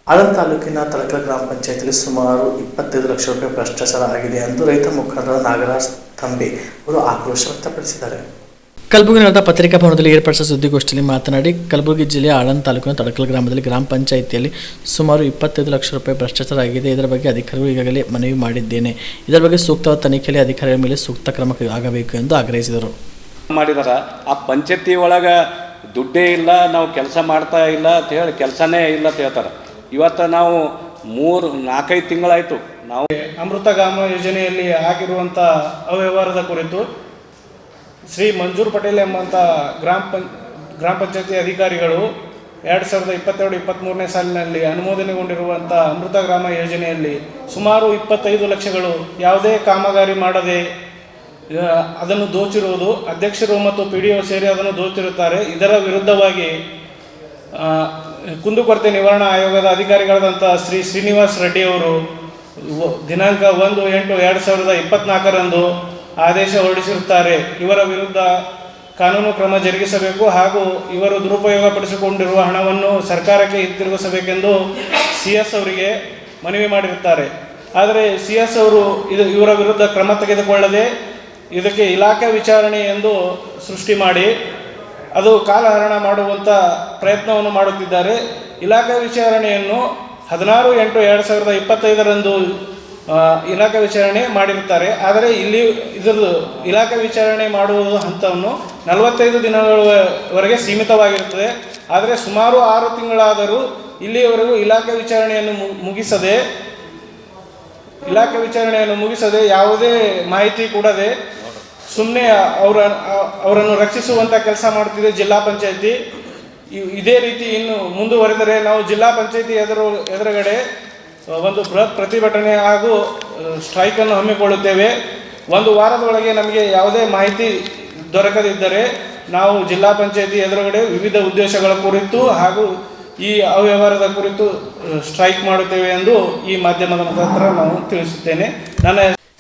ಆಳಂದ ತಾಲೂಕಿನ ತಳಕಲ ಗ್ರಾಮ ಪಂಚಾಯತಿಯಲ್ಲಿ ಸುಮಾರು 25 ಲಕ್ಷ ರೂಪಾಯಿ ಭ್ರಷ್ಟಾಚಾರ ಆಗಿದೆ ಎಂದು ರೈತ ಮುಖಂಡರ ನಾಗರಾಜ್ ತಂಬೆ ಅವರು ಆಕ್ರೋಶ ವ್ಯಕ್ತಪಡಿಸಿದ್ದಾರೆ. ಕಲಬುರಗಿ ನಡೆದ ಪತ್ರಿಕಾ ಭವನದಲ್ಲಿ ಏರ್ಪಡಿಸಿದ ಸುದ್ದಿಗೋಷ್ಠಿಯಲ್ಲಿ ಮಾತನಾಡಿ, ಕಲಬುರಗಿ ಜಿಲ್ಲೆಯ ಆಳಂದ ತಾಲೂಕಿನ ತಳಕಲ ಗ್ರಾಮದಲ್ಲಿ ಗ್ರಾಮ ಪಂಚಾಯಿತಿಯಲ್ಲಿ ಸುಮಾರು 25 ಲಕ್ಷ ರೂಪಾಯಿ ಭ್ರಷ್ಟಾಚಾರ ಆಗಿದೆ. ಇದರ ಬಗ್ಗೆ ಅಧಿಕಾರಿಗಳು ಈಗಾಗಲೇ ಮನವಿ ಮಾಡಿದ್ದೇನೆ. ಇದರ ಬಗ್ಗೆ ಸೂಕ್ತವಾದ ತನಿಖೆಯಲ್ಲಿ ಅಧಿಕಾರಿಗಳ ಮೇಲೆ ಸೂಕ್ತ ಕ್ರಮ ಆಗಬೇಕು ಎಂದು ಆಗ್ರಹಿಸಿದರು. ಮಾಡಿದಾರ ಆ ಪಂಚಾಯತಿ ಒಳಗೆ ದುಡ್ಡೇ ಇಲ್ಲ, ನಾವು ಕೆಲಸ ಮಾಡ್ತಾ ಇಲ್ಲ ಅಂತ ಹೇಳಿ ಕೆಲಸನೇ ಇಲ್ಲ ಅಂತ ಹೇಳ್ತಾರೆ. ಇವತ್ತು ನಾವು 4-5 ತಿಂಗಳಾಯಿತು ನಾವು ಅಮೃತ ಗ್ರಾಮ ಯೋಜನೆಯಲ್ಲಿ ಆಗಿರುವಂಥ ಅವ್ಯವಹಾರದ ಕುರಿತು ಶ್ರೀ ಮಂಜೂರ್ ಪಟೇಲ್ ಎಂಬಂಥ ಗ್ರಾಮ ಪಂಚಾಯತಿ ಅಧಿಕಾರಿಗಳು 2022-23ನೇ ಸಾಲಿನಲ್ಲಿ ಅನುಮೋದನೆಗೊಂಡಿರುವಂಥ ಅಮೃತ ಗ್ರಾಮ ಯೋಜನೆಯಲ್ಲಿ ಸುಮಾರು 25 ಲಕ್ಷಗಳು ಯಾವುದೇ ಕಾಮಗಾರಿ ಮಾಡದೆ ಅದನ್ನು ದೋಚಿರುವುದು, ಅಧ್ಯಕ್ಷರು ಮತ್ತು PDO ಸೇರಿ ಅದನ್ನು ದೋಚಿರುತ್ತಾರೆ. ಇದರ ವಿರುದ್ಧವಾಗಿ ಕುಂದುಕೊರತೆ ನಿವಾರಣಾ ಆಯೋಗದ ಅಧಿಕಾರಿಗಳಾದಂಥ ಶ್ರೀ ಶ್ರೀನಿವಾಸ್ ರೆಡ್ಡಿ ಅವರು ದಿನಾಂಕ 1/8/2024ರಂದು ಆದೇಶ ಹೊರಡಿಸಿರುತ್ತಾರೆ. ಇವರ ವಿರುದ್ಧ ಕಾನೂನು ಕ್ರಮ ಜರುಗಿಸಬೇಕು ಹಾಗೂ ಇವರು ದುರುಪಯೋಗಪಡಿಸಿಕೊಂಡಿರುವ ಹಣವನ್ನು ಸರ್ಕಾರಕ್ಕೆ ಹಿಂತಿರುಗಿಸಬೇಕೆಂದು CS ಅವರಿಗೆ ಮನವಿ ಮಾಡಿರುತ್ತಾರೆ. ಆದರೆ CS ಅವರು ಇವರ ವಿರುದ್ಧ ಕ್ರಮ ತೆಗೆದುಕೊಳ್ಳದೆ ಇದಕ್ಕೆ ಇಲಾಖೆ ವಿಚಾರಣೆ ಎಂದು ಸೃಷ್ಟಿ ಮಾಡಿ ಅದು ಕಾಲಹರಣ ಮಾಡುವಂಥ ಪ್ರಯತ್ನವನ್ನು ಮಾಡುತ್ತಿದ್ದಾರೆ. ಇಲಾಖೆ ವಿಚಾರಣೆಯನ್ನು 16/8/2025ರಂದು ಇಲಾಖೆ ವಿಚಾರಣೆ ಮಾಡಿರುತ್ತಾರೆ. ಆದರೆ ಇಲ್ಲಿ ಇದರದ್ದು ಇಲಾಖೆ ವಿಚಾರಣೆ ಮಾಡುವ ಹಂತವನ್ನು 45 ದಿನಗಳವರೆಗೆ ಸೀಮಿತವಾಗಿರುತ್ತದೆ. ಆದರೆ ಸುಮಾರು 6 ತಿಂಗಳಾದರೂ ಇಲ್ಲಿಯವರೆಗೂ ಇಲಾಖೆ ವಿಚಾರಣೆಯನ್ನು ಮುಗಿಸದೆ ಯಾವುದೇ ಮಾಹಿತಿ ಕೊಡದೆ ಸುಮ್ಮನೆ ಅವರನ್ನು ರಕ್ಷಿಸುವಂಥ ಕೆಲಸ ಮಾಡುತ್ತಿದೆ ಜಿಲ್ಲಾ ಪಂಚಾಯತಿ. ಇದೇ ರೀತಿ ಇನ್ನು ಮುಂದುವರೆದರೆ ನಾವು ಜಿಲ್ಲಾ ಪಂಚಾಯತಿ ಎದುರುಗಡೆ ಒಂದು ಬೃಹತ್ ಪ್ರತಿಭಟನೆ ಹಾಗೂ ಸ್ಟ್ರೈಕನ್ನು ಹಮ್ಮಿಕೊಳ್ಳುತ್ತೇವೆ. 1 ವಾರದೊಳಗೆ ನಮಗೆ ಯಾವುದೇ ಮಾಹಿತಿ ದೊರಕದಿದ್ದರೆ ನಾವು ಜಿಲ್ಲಾ ಪಂಚಾಯತಿ ಎದುರುಗಡೆ ವಿವಿಧ ಉದ್ದೇಶಗಳ ಕುರಿತು ಹಾಗೂ ಈ ಅವ್ಯವಹಾರದ ಕುರಿತು ಸ್ಟ್ರೈಕ್ ಮಾಡುತ್ತೇವೆ ಎಂದು ಈ ಮಾಧ್ಯಮದ ಮುಖಾಂತರ ನಾವು ತಿಳಿಸುತ್ತೇನೆ.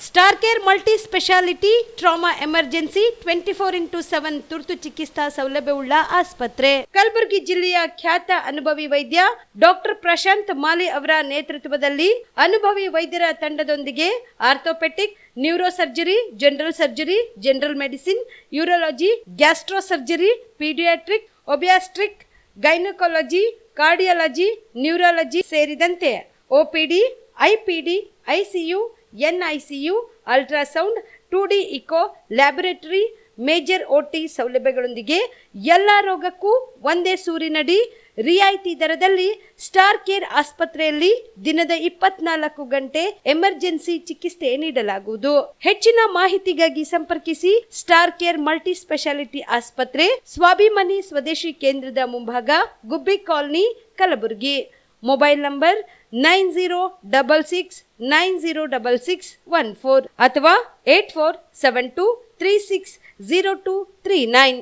Star care multi speciality trauma emergency 24x7 ತುರ್ತು ಚಿಕಿತ್ಸಾ ಸೌಲಭ್ಯವುಳ್ಳ ಆಸ್ಪತ್ರೆ. ಕಲಬುರಗಿ ಜಿಲ್ಲೆಯ ಖ್ಯಾತ ಅನುಭವಿ ವೈದ್ಯ ಡಾಕ್ಟರ್ ಪ್ರಶಾಂತ್ ಮಾಲಿ ಅವರ ನೇತೃತ್ವದಲ್ಲಿ ಅನುಭವಿ ವೈದ್ಯರ ತಂಡದೊಂದಿಗೆ orthopaedic, neuro surgery, general surgery, general medicine, urology, gastro surgery, paediatric, obstetric, gynaecology, cardiology, neurology ಸೇರಿದಂತೆ OPD, IPD, ICU, NICU, ultrasound, 2D echo, laboratory, major OT ಸೌಲಭ್ಯಗಳೊಂದಿಗೆ ಎಲ್ಲ ರೋಗಕ್ಕೂ ಒಂದೇ ಸೂರಿನಡಿ ರಿಯಾಯಿತಿ ದರದಲ್ಲಿ ಸ್ಟಾರ್ ಕೇರ್ ಆಸ್ಪತ್ರೆಯಲ್ಲಿ ದಿನದ 24 ಗಂಟೆ ಎಮರ್ಜೆನ್ಸಿ ಚಿಕಿತ್ಸೆ ನೀಡಲಾಗುವುದು. ಹೆಚ್ಚಿನ ಮಾಹಿತಿಗಾಗಿ ಸಂಪರ್ಕಿಸಿ ಸ್ಟಾರ್ ಕೇರ್ ಮಲ್ಟಿ ಸ್ಪೆಷಾಲಿಟಿ ಆಸ್ಪತ್ರೆ, ಸ್ವಾಭಿಮಾನಿ ಸ್ವದೇಶಿ ಕೇಂದ್ರದ ಮುಂಭಾಗ, ಗುಬ್ಬಿ ಕಾಲನಿ, ಕಲಬುರಗಿ. ಮೊಬೈಲ್ ನಂಬರ್ 9066906614 ಅಥವಾ 8472360239.